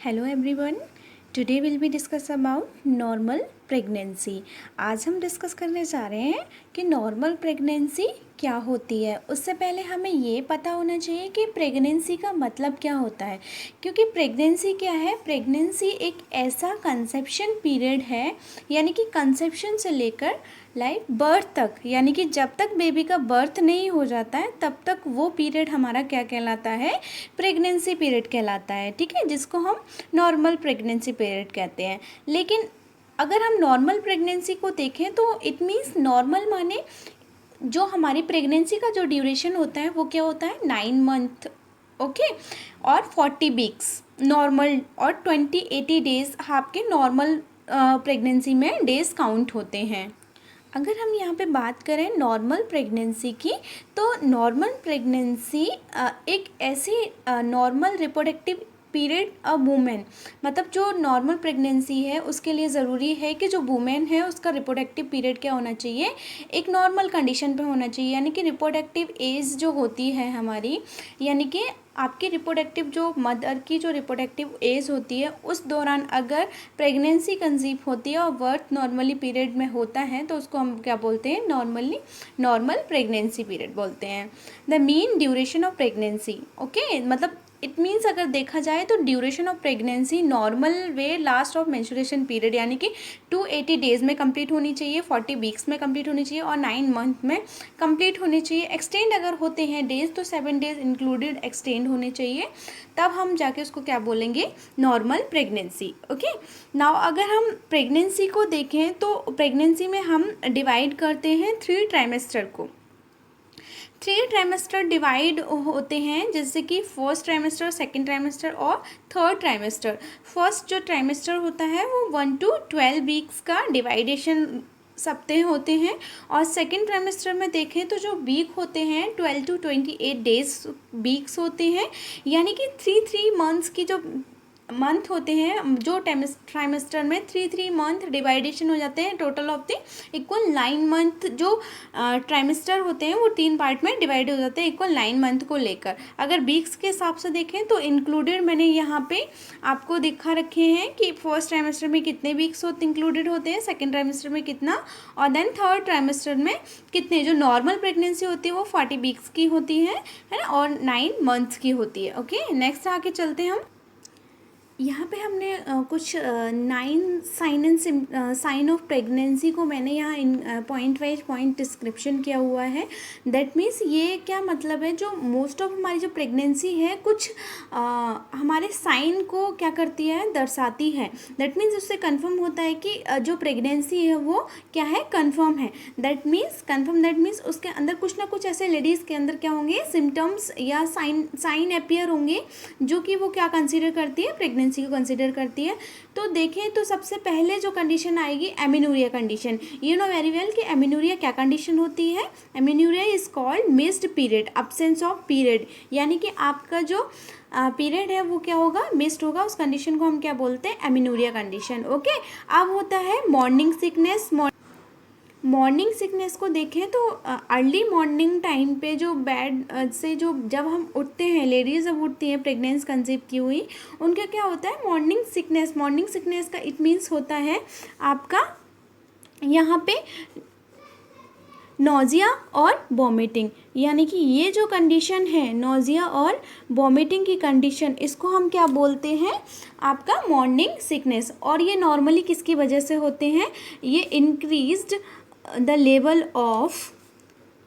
Hello everyone, today will be discuss about normal pregnancy. आज हम discuss करने जा रहे हैं कि नॉर्मल प्रेगनेंसी क्या होती है। उससे पहले हमें ये पता होना चाहिए कि प्रेगनेंसी का मतलब क्या होता है, क्योंकि प्रेगनेंसी क्या है। प्रेगनेंसी एक ऐसा कंसेप्शन पीरियड है, यानी कि कंसेप्शन से लेकर लाइक बर्थ तक, यानी कि जब तक बेबी का बर्थ नहीं हो जाता है तब तक वो पीरियड हमारा क्या कहलाता है, प्रेगनेंसी पीरियड कहलाता है। ठीक है, जिसको हम नॉर्मल प्रेगनेंसी पीरियड कहते हैं। लेकिन अगर हम नॉर्मल प्रेगनेंसी को देखें तो इट मीन्स नॉर्मल माने जो हमारी प्रेगनेंसी का जो ड्यूरेशन होता है वो क्या होता है, 9 मंथ, ओके, और 40 वीक्स नॉर्मल, और 20-80 डेज आपके नॉर्मल प्रेगनेंसी में डेज काउंट होते हैं। अगर हम यहाँ पे बात करें नॉर्मल प्रेगनेंसी की, तो नॉर्मल प्रेगनेंसी एक ऐसी normal reproductive period a women, मतलब जो नॉर्मल प्रेगनेंसी है उसके लिए ज़रूरी है कि जो वुमेन है उसका रिप्रोडक्टिव पीरियड क्या होना चाहिए, एक नॉर्मल कंडीशन पे होना चाहिए। यानी कि रिप्रोडक्टिव एज जो होती है हमारी, यानी कि आपकी रिप्रोडक्टिव जो मदर की जो रिप्रोडक्टिव एज होती है उस दौरान अगर प्रेगनेंसी कंसीव होती है और बर्थ नॉर्मली पीरियड में होता है तो उसको हम क्या बोलते हैं, नॉर्मल प्रेगनेंसी पीरियड बोलते हैं। The mean duration of pregnancy, okay, मतलब इट मीन्स अगर देखा जाए तो duration of pregnancy normal way last of menstruation period, यानी कि 280 डेज में कंप्लीट होनी चाहिए, 40 वीक्स में कंप्लीट होनी चाहिए और 9 मंथ में कंप्लीट होनी चाहिए। एक्सटेंड अगर होते हैं डेज तो 7 डेज इंक्लूडेड एक्सटेंड होने चाहिए, तब हम जाके उसको क्या बोलेंगे, नॉर्मल प्रेगनेंसी। ओके, नाउ अगर हम प्रेगनेंसी को देखें तो प्रेगनेंसी में हम डिवाइड करते हैं 3 ट्राइमेस्टर को। 3 ट्राइमेस्टर डिवाइड होते हैं, जैसे कि फर्स्ट ट्राइमेस्टर, सेकेंड ट्राइमेस्टर और थर्ड ट्राइमेस्टर। फर्स्ट जो ट्राइमेस्टर होता है वो 1 to 12 वीक्स का डिवाइडेशन सप्ताह होते हैं, और सेकेंड ट्राइमेस्टर में देखें तो जो वीक होते हैं 12 to 28 डेज वीक्स होते हैं, यानी कि 3 मंथ्स की जो मंथ होते हैं, जो ट्राइमेस्टर में 3 मंथ डिवाइडेशन हो जाते हैं, total of the equal 9 month जो ट्राइमेस्टर होते हैं वो 3 पार्ट में डिवाइड हो जाते हैं इक्वल 9 मंथ को लेकर। अगर वीक्स के हिसाब से देखें तो इंक्लूडेड मैंने यहाँ पे आपको दिखा रखे हैं कि फर्स्ट ट्राइमेस्टर में कितने वीक्स इंक्लूडेड होते हैं, सेकेंड ट्राइमेस्टर में कितना, और देन थर्ड ट्राइमेस्टर में कितने। जो नॉर्मल प्रेगनेंसी होती है वो 40 वीक्स की होती है ना, और 9 मंथ्स की होती है। ओके, नेक्स्ट आके चलते हैं हम। यहाँ पे हमने कुछ 9 साइन ऑफ प्रेगनेंसी को मैंने यहाँ इन पॉइंट वाइज पॉइंट डिस्क्रिप्शन किया हुआ है। दैट मीन्स ये क्या मतलब है, जो मोस्ट ऑफ हमारी जो प्रेगनेंसी है कुछ हमारे साइन को क्या करती है, दर्शाती है। दैट मीन्स उससे कंफर्म होता है कि जो प्रेगनेंसी है वो क्या है, कंफर्म है। दैट मीन्स उसके अंदर कुछ ना कुछ ऐसे लेडीज़ के अंदर क्या होंगे, सिम्टम्स या साइन अपियर होंगे जो कि वो क्या कंसिडर करती है, प्रेगनेंसी को कंसिडर करती है। तो देखें तो सबसे पहले जो कंडीशन आएगी amenorrhoea condition. You know very well कि एमिनूरिया क्या कंडीशन होती है। Amenorrhoea is called missed period, absence of period, यानी कि आपका जो पीरियड है वो क्या होगा, मिस्ड होगा। उस कंडीशन को हम क्या बोलते हैं, एमिनूरिया कंडीशन। ओके, अब होता है मॉर्निंग सिकनेस। मॉर्निंग सिकनेस को देखें तो अर्ली मॉर्निंग टाइम पे जो बेड से जो जब हम उठते हैं, लेडीज़ जब उठती हैं प्रेगनेंस कंसीव की हुई, उनका क्या होता है, मॉर्निंग सिकनेस का इट मीन्स होता है आपका यहाँ पे नोजिया और वॉमिटिंग। यानी कि ये जो कंडीशन है नोजिया और वॉमिटिंग की कंडीशन, इसको हम क्या बोलते हैं, आपका मॉर्निंग सिकनेस। और ये नॉर्मली किसकी वजह से होते हैं, ये increased the level of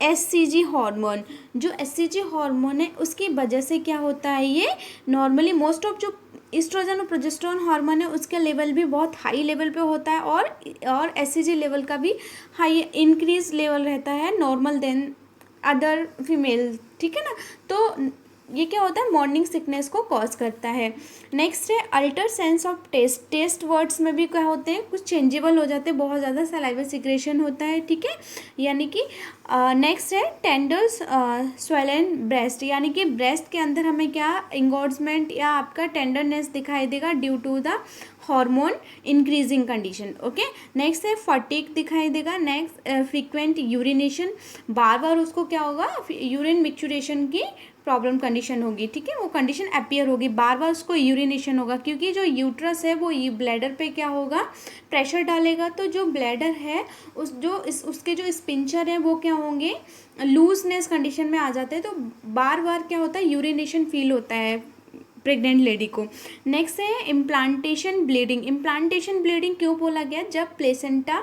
SCG hormone. जो एससीजी हार्मोन है उसकी वजह से क्या होता है, ये नॉर्मली मोस्ट ऑफ जो ईस्ट्रोजन और प्रोजेस्टेरोन हार्मोन है उसका लेवल भी बहुत हाई लेवल पे होता है, और एससीजी लेवल का भी हाई इंक्रीज लेवल रहता है, नॉर्मल देन अदर फीमेल। ठीक है ना, तो ये क्या होता है, मॉर्निंग सिकनेस को कॉज करता है। नेक्स्ट है altered sense of taste words में भी क्या होते हैं, कुछ चेंजेबल हो जाते हैं, बहुत ज़्यादा सलाइवा सिक्रेशन होता है। ठीक है, यानी कि नेक्स्ट है टेंडर्स स्वेलन ब्रेस्ट, यानी कि ब्रेस्ट के अंदर हमें क्या इंगॉर्जमेंट या आपका टेंडरनेस दिखाई देगा due to the hormone increasing condition. Okay, next है फटीग दिखाई देगा। नेक्स्ट फ्रीक्वेंट यूरिनेशन, बार बार उसको क्या होगा, यूरिन मिक्चुरेशन की प्रॉब्लम कंडीशन होगी, ठीक है, वो कंडीशन अपीयर होगी, बार बार उसको यूरिनेशन होगा, क्योंकि जो यूट्रस है वो ब्लैडर पे क्या होगा, प्रेशर डालेगा, तो जो ब्लैडर है उसके जो स्पिंचर हैं वो क्या होंगे, लूजनेस कंडीशन में आ जाते हैं, तो बार बार क्या होता है, यूरिनेशन फील होता है प्रेग्नेंट लेडी को। नेक्स्ट है इम्प्लांटेशन ब्लीडिंग। इम्प्लांटेशन ब्लीडिंग क्यों बोला गया, जब प्लेसेंटा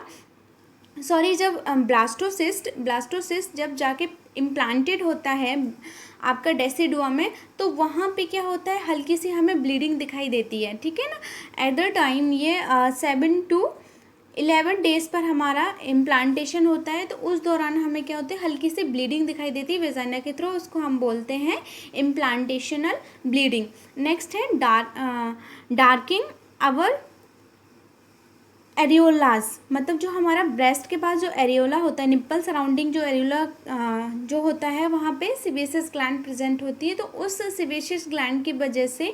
जब ब्लास्टोसिस्ट जब जाके इम्प्लांटेड होता है आपका डेसिडुआ में, तो वहाँ पे क्या होता है, हल्की सी हमें ब्लीडिंग दिखाई देती है, ठीक है ना। एट द टाइम ये 7 to 11 डेज़ पर हमारा इम्प्लांटेशन होता है, तो उस दौरान हमें क्या होता है, हल्की सी ब्लीडिंग दिखाई देती है वेजाइना के थ्रू, उसको हम बोलते हैं इम्प्लांटेशनल ब्लीडिंग। नेक्स्ट है डार्किंग आवर एरियोलाज, मतलब जो हमारा ब्रेस्ट के पास जो एरियोला होता है, निप्पल सराउंडिंग जो एरियोला जो होता है, वहाँ पे सिबेशियस ग्लैंड प्रेजेंट होती है, तो उस सिबेशियस ग्लैंड की वजह से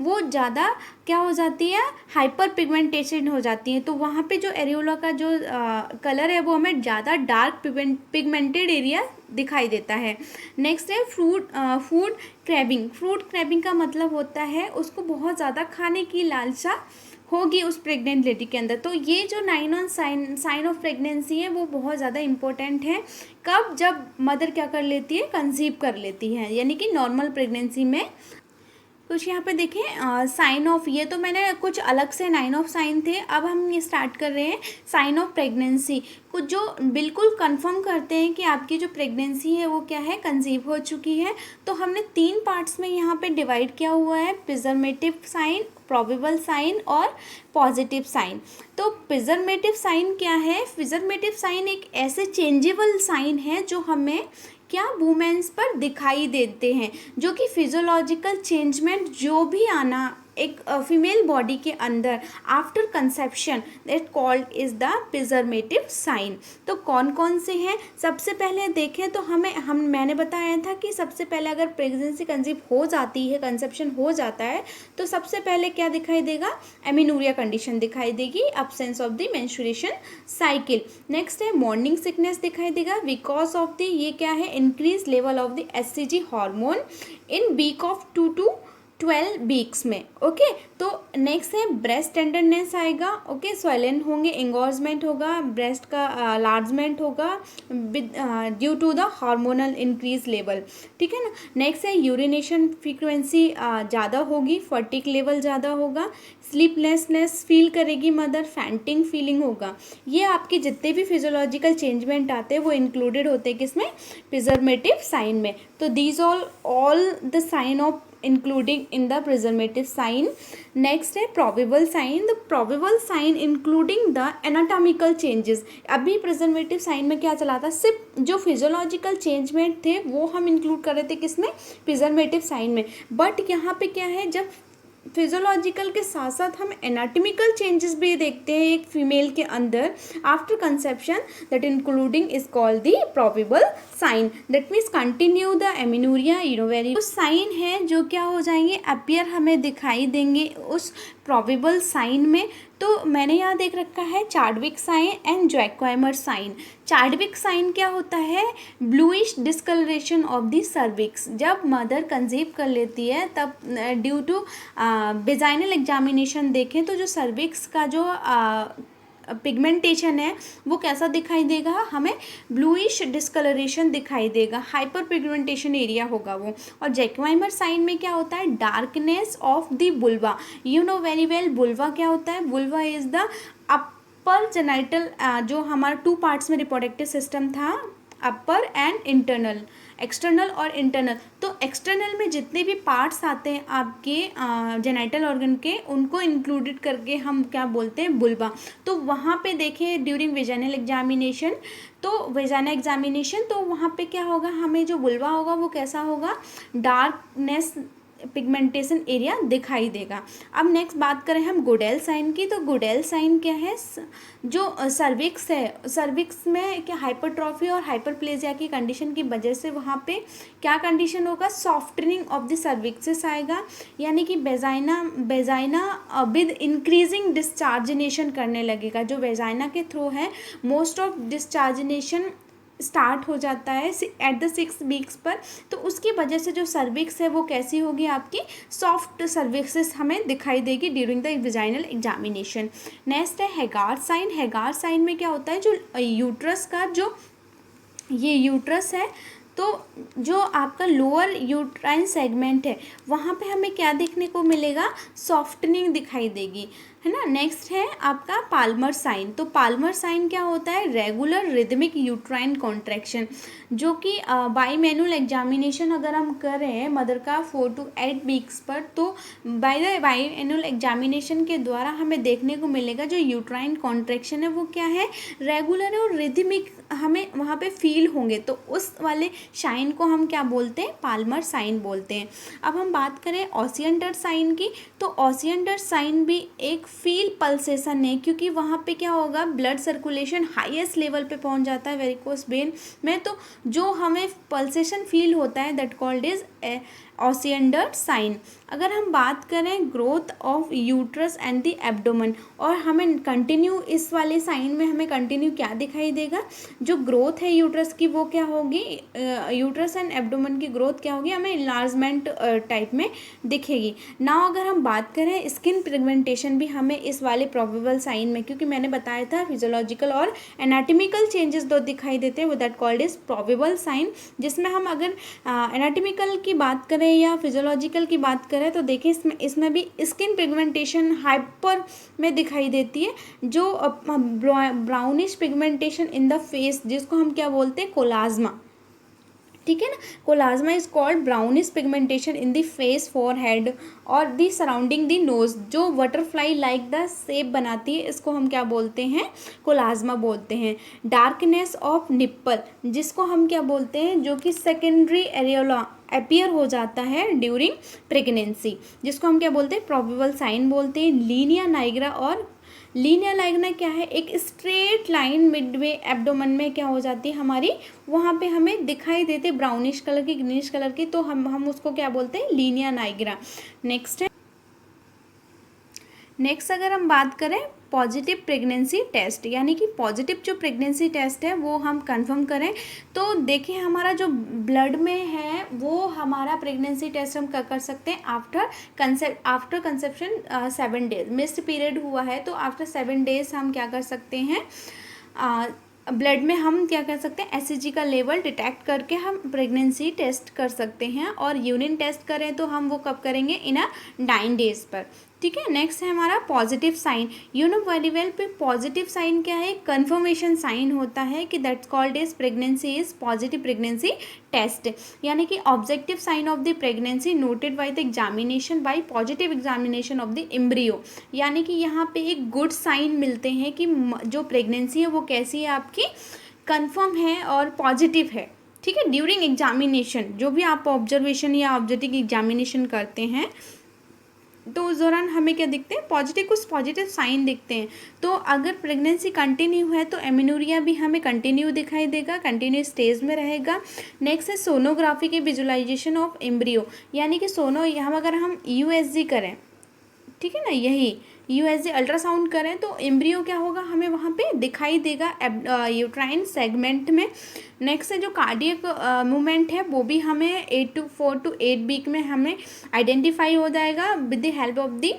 वो ज़्यादा क्या हो जाती है, हाइपर पिगमेंटेशन हो जाती है, तो वहाँ पे जो एरियोला का जो कलर है वो हमें ज़्यादा डार्क पिगमेंटेड एरिया दिखाई देता है। नेक्स्ट है फूड क्रैबिंग। फूड क्रैबिंग का मतलब होता है उसको बहुत ज़्यादा खाने की लालसा होगी उस प्रेग्नेंट लेडी के अंदर। तो ये जो 9 साइन ऑफ प्रेगनेंसी है वो बहुत ज़्यादा इंपॉर्टेंट है। कब, जब मदर क्या कर लेती है, कंसीव कर लेती है, यानी कि नॉर्मल प्रेगनेंसी में। कुछ यहाँ पे देखें साइन ऑफ, ये तो मैंने कुछ अलग से 9 ऑफ साइन थे, अब हम ये स्टार्ट कर रहे हैं साइन ऑफ प्रेगनेंसी, कुछ जो बिल्कुल कंफर्म करते हैं कि आपकी जो प्रेगनेंसी है वो क्या है, कंसीव हो चुकी है। तो हमने 3 पार्ट्स में यहाँ पे डिवाइड किया हुआ है, प्रिजर्वेटिव साइन, प्रोबेबल साइन और पॉजिटिव साइन। तो प्रिजर्वेटिव साइन क्या है, प्रिजर्वेटिव साइन एक ऐसे चेंजेबल साइन है जो हमें क्या वुमेन्स पर दिखाई देते हैं, जो कि फिजियोलॉजिकल चेंजमेंट जो भी आना एक फीमेल बॉडी के अंदर after conception, that called is the preservative sign. तो कौन कौन से हैं, सबसे पहले देखें तो मैंने बताया था कि सबसे पहले अगर प्रेगनेंसी कंसीव हो जाती है, कंसेप्शन हो जाता है, तो सबसे पहले क्या दिखाई देगा, एमिनूरिया कंडीशन दिखाई देगी, absence of the menstruation cycle. Next है मॉर्निंग सिकनेस दिखाई देगा, बिकॉज ऑफ द, ये क्या है, increase level of the HCG hormone in week of 2 to 12 weeks में। ओके, तो नेक्स्ट है ब्रेस्ट टेंडरनेस आएगा, ओके, स्वेलन होंगे, एंगोर्जमेंट होगा, ब्रेस्ट का लार्जमेंट होगा due to the hormonal increase level, ठीक है ना। नेक्स्ट है यूरिनेशन फ्रीक्वेंसी ज़्यादा होगी, फटीग लेवल ज़्यादा होगा, स्लीपलेसनेस फील करेगी मदर, फैंटिंग फीलिंग होगा। ये आपके जितने भी फिजियोलॉजिकल चेंजमेंट आते हैं वो इंक्लूडेड होते हैं किसमें, प्रिजर्वेटिव साइन में। तो these all the sign of including in the preservative sign. Next है probable sign. The probable sign including the anatomical changes. अभी preservative sign में क्या चला था, सिर्फ जो physiological changement थे वो हम include कर रहे थे किसमें, preservative sign में, बट यहाँ पे क्या है, जब फिजियोलॉजिकल के साथ साथ हम एनाटॉमिकल चेंजेस भी देखते हैं एक फीमेल के अंदर after conception, that including is called the probable sign. That means continue the amenorrhoea इनोवेरी, उस साइन है जो क्या हो जाएंगे, अपीयर हमें दिखाई देंगे उस प्रोबेबल साइन में। तो मैंने यहाँ देख रखा है Chadwick sign and Jacquemier sign. Chadwick sign क्या होता है, bluish discoloration of the cervix. जब मदर कंसीव कर लेती है तब ड्यू टू वेजाइनल एग्जामिनेशन देखें तो जो सर्विक्स का जो पिगमेंटेशन है वो कैसा दिखाई देगा, हमें ब्लूइश डिस्कलरेशन दिखाई देगा, हाइपर पिगमेंटेशन एरिया होगा वो। और जैक्वाइमर साइन में क्या होता है, darkness of the vulva. You know very well vulva क्या होता है, vulva is the upper genital, जो हमारा 2 पार्ट्स में रिप्रोडक्टिव सिस्टम था, अपर एंड इंटरनल, एक्सटर्नल और इंटरनल। तो एक्सटर्नल में जितने भी पार्ट्स आते हैं आपके जेनाइटल ऑर्गन के, उनको इंक्लूडेड करके हम क्या बोलते हैं, बुल्बा। तो वहाँ पे देखें ड्यूरिंग वेजाइनल एग्जामिनेशन, तो वेजाइनल एग्जामिनेशन, तो वहाँ पे क्या होगा, हमें जो बुल्बा होगा वो कैसा होगा, डार्कनेस पिगमेंटेशन एरिया दिखाई देगा। अब नेक्स्ट बात करें हम गुडेल साइन की, तो गुडेल साइन क्या है, जो सर्विक्स है, सर्विक्स में क्या हाइपरट्रॉफी और हाइपरप्लेजिया की कंडीशन की वजह से वहाँ पे क्या कंडीशन होगा, सॉफ्टनिंग ऑफ द सर्विक्सेस आएगा, यानी कि वेजाइना विद इंक्रीजिंग डिस्चार्जिनेशन करने लगेगा। जो वेजाइना के थ्रू है मोस्ट ऑफ डिस्चार्जिनेशन स्टार्ट हो जाता है एट द 6 वीक्स पर, तो उसकी वजह से जो सर्विक्स है वो कैसी होगी, आपकी सॉफ्ट सर्विक्सेस हमें दिखाई देगी during the vaginal examination. Next है हैगार साइन। हैगार साइन में क्या होता है, जो यूट्रस का जो ये यूट्रस है, तो जो आपका लोअर यूट्राइन सेगमेंट है वहाँ पे हमें क्या देखने को मिलेगा, सॉफ्टनिंग दिखाई देगी, है ना। नेक्स्ट है आपका पाल्मर साइन। तो पाल्मर साइन क्या होता है, रेगुलर रिदमिक यूट्राइन कॉन्ट्रैक्शन, जो कि बाई मैनुअल एग्जामिनेशन अगर हम कर रहे हैं मदर का 4 to 8 वीक्स पर, तो बाई मैनुअल एग्जामिनेशन के द्वारा हमें देखने को मिलेगा जो यूट्राइन कॉन्ट्रैक्शन है वो क्या है, रेगुलर और रिदमिक हमें वहाँ पे फील होंगे, तो उस वाले साइन को हम क्या बोलते हैं, पाल्मर साइन बोलते हैं। अब हम बात करें ओसिएंडर साइन की, तो ओसिएंडर साइन भी एक फील पल्सेशन है, क्योंकि वहाँ पे क्या होगा, ब्लड सर्कुलेशन हाईएस्ट लेवल पे पहुँच जाता है वेरिकोस वेन में, तो जो हमें पल्सेशन फील होता है that called is Osiander sign. अगर हम बात करें growth of uterus and the abdomen, और हमें कंटिन्यू इस वाले साइन में हमें कंटिन्यू क्या दिखाई देगा, जो ग्रोथ है यूट्रस की वो क्या होगी, यूट्रस एंड एब्डोमेन की ग्रोथ क्या होगी, हमें इन्लार्जमेंट टाइप में दिखेगी। नाउ अगर हम बात करें स्किन पिगमेंटेशन भी हमें इस वाले प्रोबेबल साइन में, क्योंकि मैंने बताया था फिजियोलॉजिकल और एनाटॉमिकल चेंजेस दो दिखाई देते हैं, वो that called is probable sign, जिसमें हम अगर एनाटॉमिकल की बात करें या फिजियोलॉजिकल की बात करें तो देखिए इसमें भी स्किन पिगमेंटेशन हाइपर में दिखाई देती है, जो brownish pigmentation in the face, जिसको हम क्या बोलते हैं, कोलाज्मा, ठीक है ना। Chloasma is called brownish pigmentation in the face, forehead और दी सराउंडिंग दी नोज, जो बटरफ्लाई लाइक द शेप बनाती है, इसको हम क्या बोलते हैं, कोलाज्मा बोलते हैं। डार्कनेस ऑफ निप्पल, जिसको हम क्या बोलते हैं, जो कि सेकेंडरी एरियोला अपीयर हो जाता है ड्यूरिंग प्रेगनेंसी, जिसको हम क्या बोलते हैं, प्रोबेबल साइन बोलते हैं। लीनिया नाइग्रा, और लीनिया नाइग्रा क्या है, एक स्ट्रेट लाइन मिडवे एब्डोमेन में क्या हो जाती है हमारी, वहाँ पे हमें दिखाई देते ब्राउनिश कलर की, ग्रीनिश कलर की, तो हम उसको क्या बोलते हैं, लीनिया नाइग्रा। नेक्स्ट अगर हम बात करें पॉजिटिव प्रेगनेंसी टेस्ट, यानी कि पॉजिटिव जो प्रेगनेंसी टेस्ट है वो हम कंफर्म करें, तो देखिए हमारा जो ब्लड में है वो हमारा प्रेगनेंसी टेस्ट हम कर सकते हैं after conception 7 days, missed period हुआ है तो आफ्टर 7 डेज हम क्या कर सकते हैं, ब्लड में हम क्या कर सकते हैं, एसएचजी का लेवल डिटेक्ट करके हम प्रेगनेंसी टेस्ट कर सकते हैं। और यूरिन टेस्ट करें तो हम वो कब करेंगे, इन 9 डेज पर, ठीक है। नेक्स्ट है हमारा positive sign. You know very well, पे पॉजिटिव साइन क्या है, कंफर्मेशन साइन होता है कि that's called is pregnancy is positive pregnancy test, यानी कि objective sign of the pregnancy noted by the examination by positive examination of the embryo, यानी कि यहाँ पे एक गुड साइन मिलते हैं कि जो प्रेगनेंसी है वो कैसी है, आपकी कंफर्म है और पॉजिटिव है, ठीक है। ड्यूरिंग एग्जामिनेशन, जो भी आप ऑब्जर्वेशन या ऑब्जेक्टिव एग्जामिनेशन करते हैं तो उस दौरान हमें क्या दिखते हैं, कुछ पॉजिटिव साइन दिखते हैं। तो अगर प्रेगनेंसी कंटिन्यू है तो एमिनोरिया भी हमें कंटिन्यू दिखाई देगा, कंटिन्यू स्टेज में रहेगा। नेक्स्ट है सोनोग्राफी की विजुअलाइजेशन ऑफ एम्ब्रियो, यानी कि हम अगर हम यूएसजी करें, ठीक है ना, यही यूएसजी अल्ट्रासाउंड करें तो एम्ब्रियो क्या होगा, हमें वहाँ पे दिखाई देगा यूट्राइन सेगमेंट में। नेक्स्ट है जो कार्डियक मूवमेंट है वो भी हमें 4 to 8 वीक में हमें आइडेंटिफाई हो जाएगा with the help of the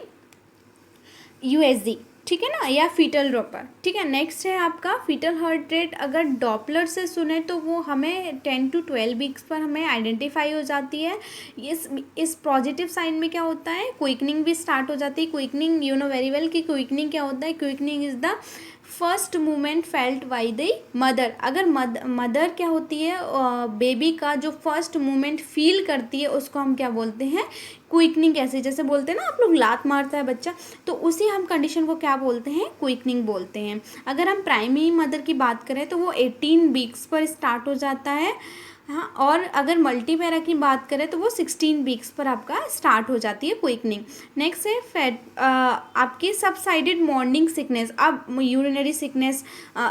USG, ठीक है ना, या फीटल ड्रॉपर, ठीक है। नेक्स्ट है आपका फीटल हार्ट रेट, अगर डॉपलर से सुने तो वो हमें 10 to 12 वीक्स पर हमें आइडेंटिफाई हो जाती है। इस पॉजिटिव साइन में क्या होता है, क्विकनिंग भी स्टार्ट हो जाती है। Quickening, you know very well कि क्विकनिंग क्या होता है, quickening is the first movement felt by the mother. अगर मदर क्या होती है, बेबी का जो फर्स्ट मूवमेंट फील करती है उसको हम क्या बोलते हैं, क्विकनिंग। कैसे, जैसे बोलते हैं ना आप लोग, लात मारता है बच्चा, तो उसी हम कंडीशन को क्या बोलते हैं, क्विकनिंग बोलते हैं। अगर हम प्राइमरी मदर की बात करें तो वो 18 वीक्स पर स्टार्ट हो जाता है, हाँ। और अगर मल्टीपेरा की बात करें तो वो 16 वीक्स पर आपका स्टार्ट हो जाती है क्विकनिंग। नेक्स्ट है आपकी सबसाइडेड मॉर्निंग सिकनेस। अब यूरिनरी सिकनेस,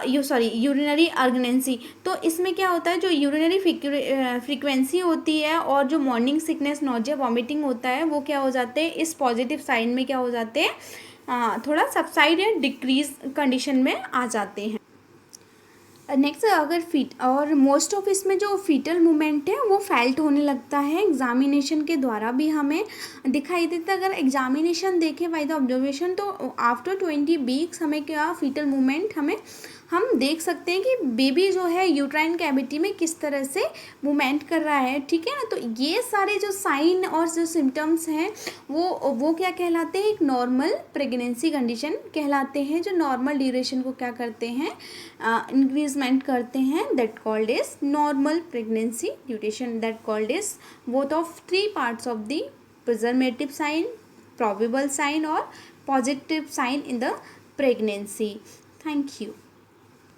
यूरिनरी अर्गनेंसी, तो इसमें क्या होता है, जो यूरिनरी फ्रीक्वेंसी होती है और जो मॉर्निंग सिकनेस, नोजिया, वॉमिटिंग होता है, वो क्या हो जाते हैं, इस पॉजिटिव साइन में क्या हो जाते हैं, थोड़ा सबसाइड या डिक्रीज कंडीशन में आ जाते हैं। नेक्स्ट अगर फीट और मोस्ट ऑफ इसमें जो फीटल मूवमेंट है वो फेल्ट होने लगता है, एग्जामिनेशन के द्वारा भी हमें दिखाई देता है। अगर एग्जामिनेशन देखें बाय द ऑब्जर्वेशन तो आफ्टर 20 वीक्स हमें क्या फीटल मूवमेंट हम देख सकते हैं कि बेबी जो है यूट्राइन कैविटी में किस तरह से मूवमेंट कर रहा है, ठीक है ना। तो ये सारे जो साइन और जो सिम्टम्स हैं वो क्या कहलाते हैं, एक नॉर्मल प्रेगनेंसी कंडीशन कहलाते हैं, जो नॉर्मल ड्यूरेशन को क्या करते हैं, इंक्रीजमेंट करते हैं, that called is normal pregnancy duration, that called is both of 3 parts of the preservative sign, probable sign or positive sign in the pregnancy. Thank you.